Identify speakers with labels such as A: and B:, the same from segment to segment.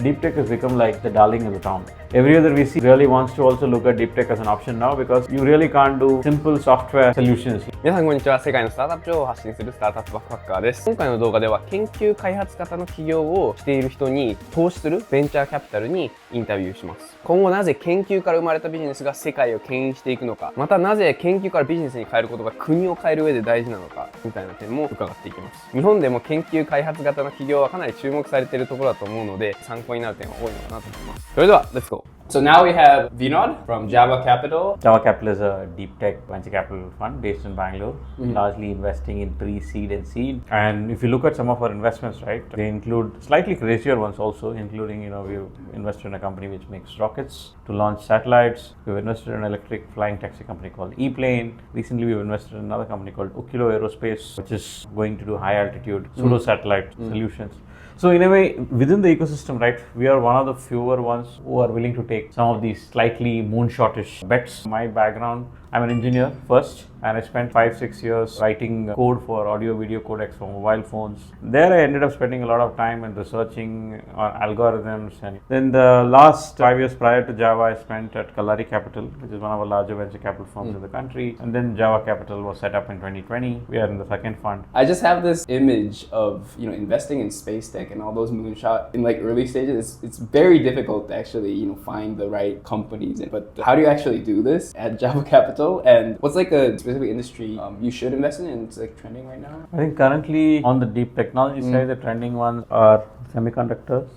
A: deep tech has become like the darling of the town. Every other VC really wants to also look at deep tech as an option now because you really can't do simple software solutions.
B: 皆さんこんにちは。世界のスタートアップ情報を発信するスタートアップバックパッカーです。今回の動画では研究開発型の起業をしている人に投資するベンチャーキャピタルにインタビューします。今後なぜ研究から生まれたビジネスが世界を牽引していくのか、またなぜ研究からビジネスに変えることが国を変える上で大事なのかみたいな点も伺っていきます。日本でも研究開発型の起業はかなり注目されているところだと思うので参考になる点は多いのかなと思います。それでは Let's go! So now we have Vinod from Java Capital.
A: Java Capital is a deep tech venture capital fund based in Bangalore, largely investing in pre-seed and seed. And if you look at some of our investments, right, they include slightly crazier ones also, including, we've invested in a company which makes rockets to launch satellites. We've invested in an electric flying taxi company called ePlane. Recently, we've invested in another company called Okilo Aerospace, which is going to do high altitude pseudo satellite solutions. So in a way, within the ecosystem, right, we are one of the fewer ones who are willing to take some of these slightly moonshotish bets. My background, I'm an engineer first, and I spent 5-6 years writing code for audio video codecs for mobile phones. There I ended up spending a lot of time in researching on algorithms, and then the last 5 years prior to Java I spent at Java Capital, which is one of the larger venture capital firms in the country, and then Java Capital was set up in 2020. We are in the second fund.
B: I just have this image of investing in space tech and all those moonshots in like early stages. It's very difficult to actually find the right companies. But how do you actually do this at Java Capital? And what's like a specific industry you should invest in and it's like trending right now?
A: I think currently on the deep technology side, the trending ones are semiconductors,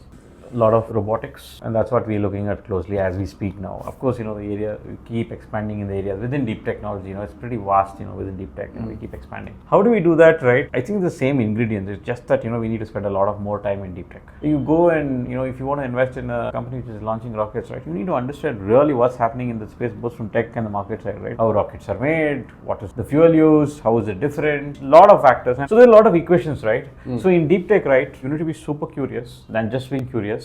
A: a lot of robotics, and that's what we're looking at closely as we speak now. Of course, the area, we keep expanding in the areas within deep technology, it's pretty vast, within deep tech, and we keep expanding. How do we do that, right? I think the same ingredients, it's just that, we need to spend a lot of more time in deep tech. You go and, if you want to invest in a company which is launching rockets, right, you need to understand really what's happening in the space, both from tech and the market side, right? How rockets are made, what is the fuel used, how is it different, a lot of factors. And so there are a lot of equations, right? So in deep tech, right, you need to be super curious than just being curious.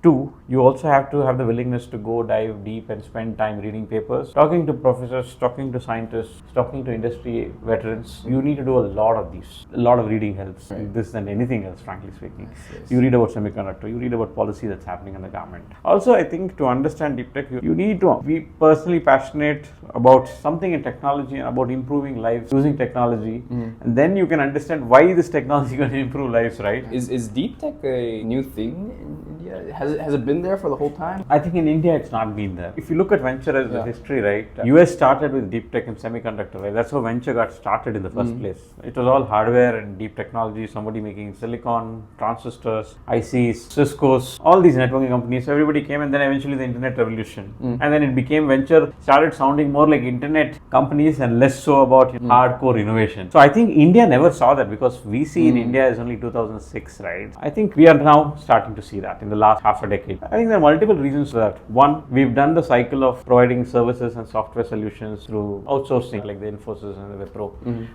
A: Two, you also have to have the willingness to go dive deep and spend time reading papers, talking to professors, talking to scientists, talking to industry veterans. You need to do a lot of these. A lot of reading helps this than anything else, frankly speaking. Yes. You read about semiconductor, you read about policy that's happening in the government. Also, I think to understand deep tech, you need to be personally passionate about something in technology and about improving lives using technology. And then you can understand why this technology is going to improve lives, right?
B: Is deep tech a new thing in India? Has it been there for the whole time?
A: I think in India it's not been there. If you look at venture as a history, right, US started with deep tech and semiconductor, right? That's how venture got started in the first place. It was all hardware and deep technology, somebody making silicon, transistors, ICs, Cisco's, all these networking companies. So everybody came, and then eventually the internet revolution. And then it became venture, started sounding more like internet companies and less so about hardcore innovation. So I think India never saw that because VC in India is only 2006, right? I think we are now starting to see that in the last half a decade. I think there are multiple reasons for that. One, we've done the cycle of providing services and software solutions through outsourcing, like the Infosys and the Wipro,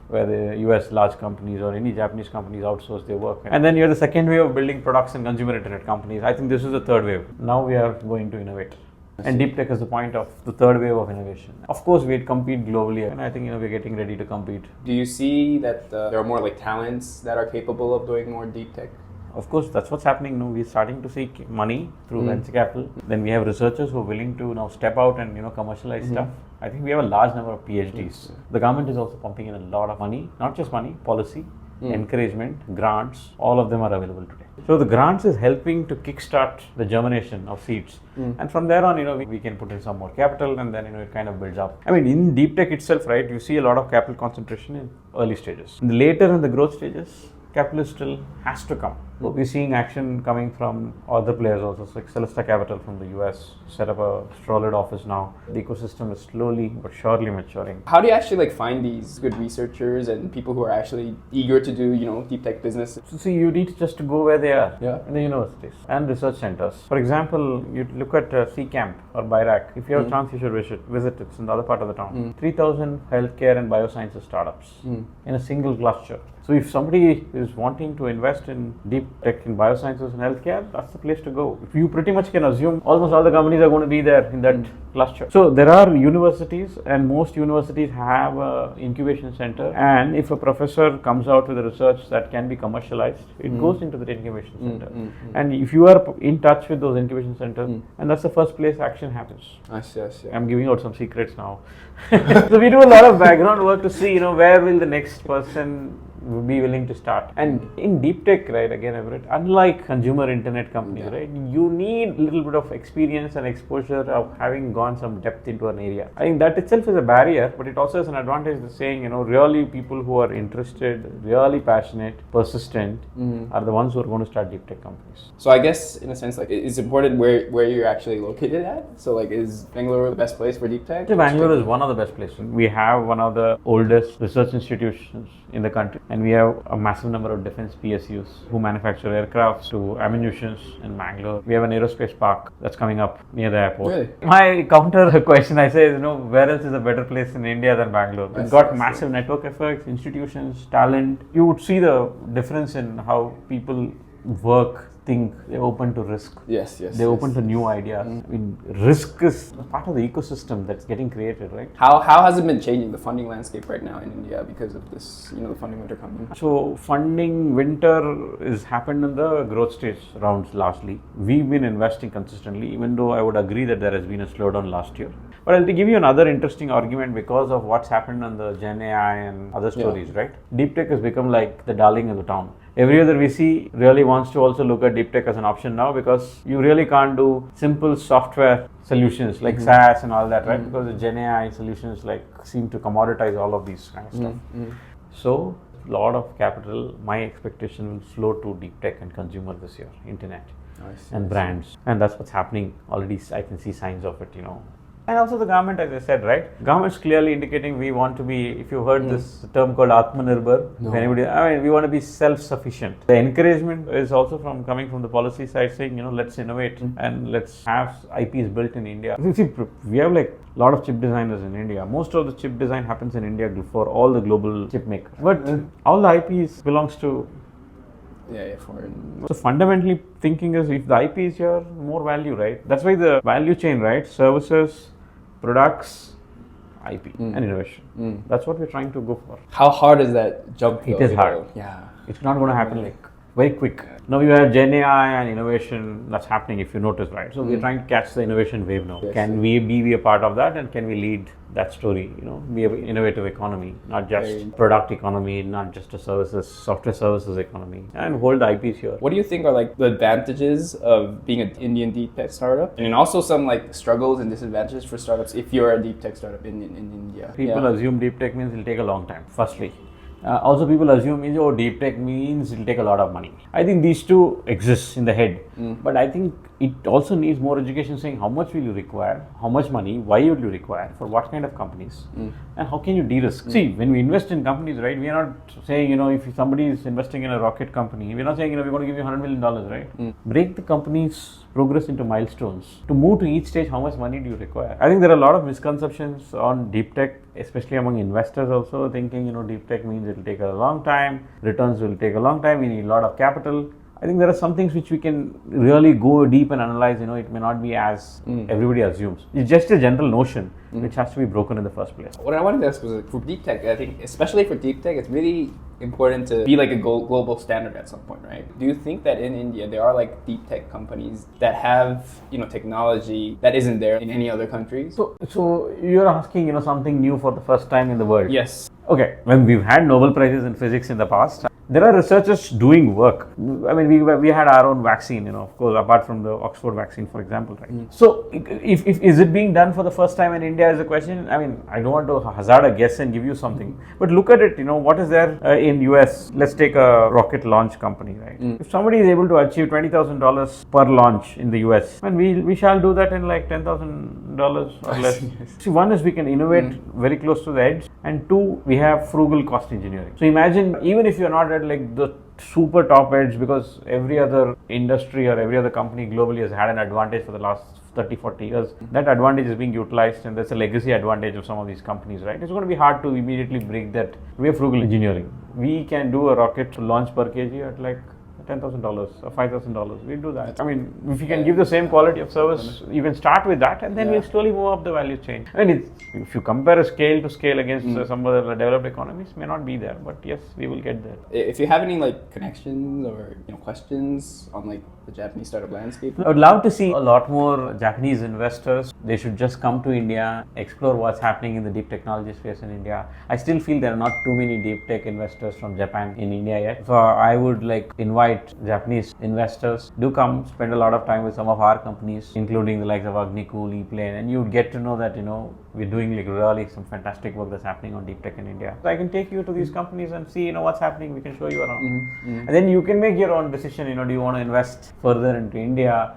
A: where the US large companies or any Japanese companies outsource their work. And then you have the second wave of building products and consumer internet companies. I think this is the third wave. Now we are going to innovate. And deep tech is the point of the third wave of innovation. Of course, we'd compete globally, and I think we're getting ready to compete.
B: Do you see that there are more like talents that are capable of doing more deep tech?
A: Of course, that's what's happening now. We're starting to see money through venture capital. Then we have researchers who are willing to now step out and commercialize stuff. I think we have a large number of PhDs. The government is also pumping in a lot of money, not just money, policy, encouragement, grants, all of them are available today. So the grants is helping to kickstart the germination of seeds. And from there on, we can put in some more capital, and then, it kind of builds up. I mean, in deep tech itself, right, you see a lot of capital concentration in early stages. In the later in the growth stages, capital still has to come. We're seeing action coming from other players also, so like Celesta Capital from the US set up a solid office now. The ecosystem is slowly but surely maturing.
B: How do you actually find these good researchers and people who are actually eager to do deep tech business?
A: So you need just to go where they are in the universities and research centers. For example, you look at C-Camp or BIRAC. If you have a chance, you should visit. It's in the other part of the town. 3,000 healthcare and biosciences startups in a single cluster. So if somebody is wanting to invest in deep deep tech in biosciences and healthcare, that's the place to go. You pretty much can assume almost all the companies are going to be there in that cluster. So there are universities, and most universities have an incubation center, and if a professor comes out with a research that can be commercialized, it goes into the incubation center. And if you are in touch with those incubation centers, and that's the first place action happens.
B: I see.
A: I'm giving out some secrets now. So we do a lot of background work to see, where will the next person be willing to start. And in deep tech, right, again, Everett, unlike consumer internet companies, right, you need a little bit of experience and exposure of having gone some depth into an area. I think that itself is a barrier, but it also has an advantage of saying, really people who are interested, really passionate, persistent are the ones who are going to start deep tech companies.
C: So I guess in a sense, like, it's important where you're actually located at. So like, is Bangalore the best place for deep tech?
A: Bangalore is one of the best places. We have one of the oldest research institutions in the country, and we have a massive number of defense PSUs who manufacture aircrafts to ammunitions in Bangalore. We have an aerospace park that's coming up near the airport.
C: Really?
A: My counter question I say is, where else is a better place in India than Bangalore? It's got massive network effects, institutions, talent. You would see the difference in how people work, think. They're open to risk.
C: Yes.
A: They're open to new ideas. I mean, risk is part of the ecosystem that's getting created, right?
C: How has it been changing the funding landscape right now in India because of this, the funding winter coming?
A: So funding winter has happened in the growth stage rounds largely. We've been investing consistently, even though I would agree that there has been a slowdown last year. But I'll give you another interesting argument because of what's happened on the Gen AI and other stories, right? Deep tech has become like the darling of the town. Every other VC really wants to also look at deep tech as an option now because you really can't do simple software solutions like SaaS and all that, right? Because the Gen AI solutions seem to commoditize all of these kind of stuff. So, a lot of capital, my expectation will flow to deep tech and consumer this year, internet and brands. And that's what's happening already. I can see signs of it, And also the government, as I said, right? Government's clearly indicating we want to be, if you heard this term called Atmanirbhar, we want to be self-sufficient. The encouragement is also coming from the policy side saying, let's innovate and let's have IPs built in India. See, we have a lot of chip designers in India. Most of the chip design happens in India for all the global chip makers. But all the IPs belongs to foreign. So fundamentally thinking is if the IP is here, more value, right? That's why the value chain, right? Services, products, IP and innovation. That's what we're trying to go for.
C: How hard is that jump?
A: It is hard.
C: Yeah.
A: It's not going to happen very quick. Now you have Gen AI and innovation that's happening if you notice, right? So we're trying to catch the innovation wave now. Can we be a part of that and can we lead that story, be an innovative economy, not just product economy, not just a software services economy, and hold the IPs here.
C: What do you think are the advantages of being an Indian deep tech startup? And also some struggles and disadvantages for startups if you're a deep tech startup in India?
A: People assume deep tech means it'll take a long time, firstly. Also people assume deep tech means it'll take a lot of money. I think these two exist in the head, but I think it also needs more education saying how much will you require, how much money, why will you require, for what kind of companies, and how can you de-risk. See, when we invest in companies, right, we are not saying, if somebody is investing in a rocket company, we're not saying, we're going to give you $100 million, right? Break the company's progress into milestones. To move to each stage, how much money do you require? I think there are a lot of misconceptions on deep tech, especially among investors also, thinking, deep tech means it will take a long time, returns will take a long time, we need a lot of capital. I think there are some things which we can really go deep and analyze, it may not be as everybody assumes. It's just a general notion which has to be broken in the first place.
C: What I wanted to ask was for deep tech, I think especially for deep tech, it's really important to be a global standard at some point, right? Do you think that in India there are deep tech companies that have technology that isn't there in any other countries?
A: So you're asking something new for the first time in the world?
C: Yes.
A: Okay, when we've had Nobel Prizes in physics in the past, there are researchers doing work. I mean, we had our own vaccine, of course, apart from the Oxford vaccine, for example, right? So, if is it being done for the first time in India is a question. I mean, I don't want to hazard a guess and give you something, but look at it. What is there in US? Let's take a rocket launch company, right? If somebody is able to achieve $20,000 per launch in the US, and we shall do that in $10,000 or less. See, one is we can innovate very close to the edge, and two, we have frugal cost engineering. So imagine, even if you're not at the super top edge, because every other industry or every other company globally has had an advantage for the last 30-40 years, that advantage is being utilized, and that's a legacy advantage of some of these companies, right? It's going to be hard to immediately break that. We have frugal engineering. We can do a rocket launch per kg at $10,000 or $5,000. We'll do that. I mean, if you can give the same quality of service, you can start with that, and then we'll slowly move up the value chain. I mean, if you compare a scale to scale against some other developed economies, may not be there, but yes, we will get there.
C: If you have any like connections or questions on like the Japanese startup landscape,
A: I would love to see a lot more Japanese investors. They should just come to India, explore what's happening in the deep technology space in India. I still feel there are not too many deep tech investors from Japan in India yet. So I would like invite Japanese investors. Do come spend a lot of time with some of our companies, including the likes of Agnicool, ePlane, and you'd get to know that we're doing like really some fantastic work that's happening on deep tech in India. So I can take you to these companies and see what's happening. We can show you around, and then you can make your own decision. Do you want to invest further into India?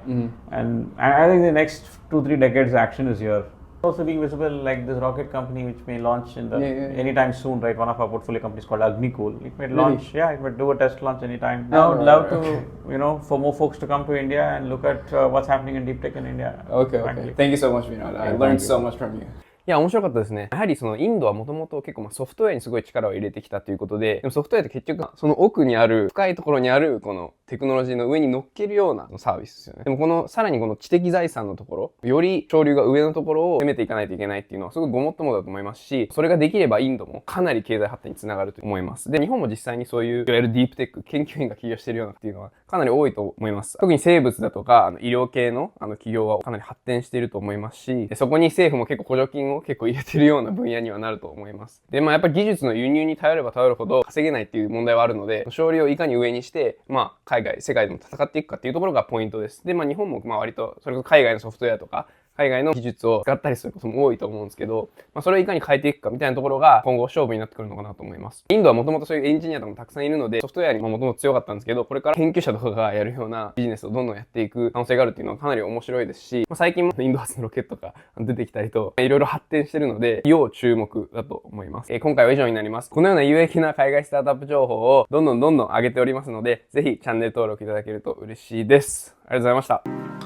A: And I think the next 2-3 decades action is here. Also being visible like this rocket company which may launch in the anytime soon, right? One of our portfolio companies called Agnicool. It may launch, it may do a test launch anytime. I would love to, for more folks to come to India and look at what's happening in deep tech in India.
C: Okay. Thank you so much, Vinod. I learned so much from you.
B: いや、面白かったですね。やはりインドはもともと結構ソフトウェアにすごい力を入れてきたということで、でもソフトウェアって結局その奥にある、深いところにあるこのテクノロジーの上に乗っけるようなサービスですよね。でもさらにこの知的財産のところ、より潮流が上のところを攻めていかないといけないっていうのはすごいごもっともだと思いますし、それができればインドもかなり経済発展につながると思います。で、日本も実際にそういういわゆるディープテック、研究員が起業しているようなっていうのはかなり多いと思います。特に生物だとか医療系の企業はかなり発展していると思いますし、そこに政府も結構補助金を結構入れてるような分野にはなると思います。で、やっぱり技術の輸入に頼れば頼るほど稼げないっていう問題はあるので、勝利をいかに上にして、海外、世界でも戦っていくかっていうところがポイントです。で、日本も割とそれこそ海外のソフトウェアとか海外の技術を使ったりすることも多いと思うんですけど、それをいかに変えていくかみたいなところが今後勝負になってくるのかなと思います。インドはもともとそういうエンジニアとかもたくさんいるので、ソフトウェアにもともと強かったんですけど、これから研究者とかがやるようなビジネスをどんどんやっていく可能性があるっていうのはかなり面白いですし、最近もインド発のロケットが出てきたりと、いろいろ発展してるので、要注目だと思います。今回は以上になります。このような有益な海外スタートアップ情報をどんどん上げておりますので、ぜひチャンネル登録いただけると嬉しいです。ありがとうございました。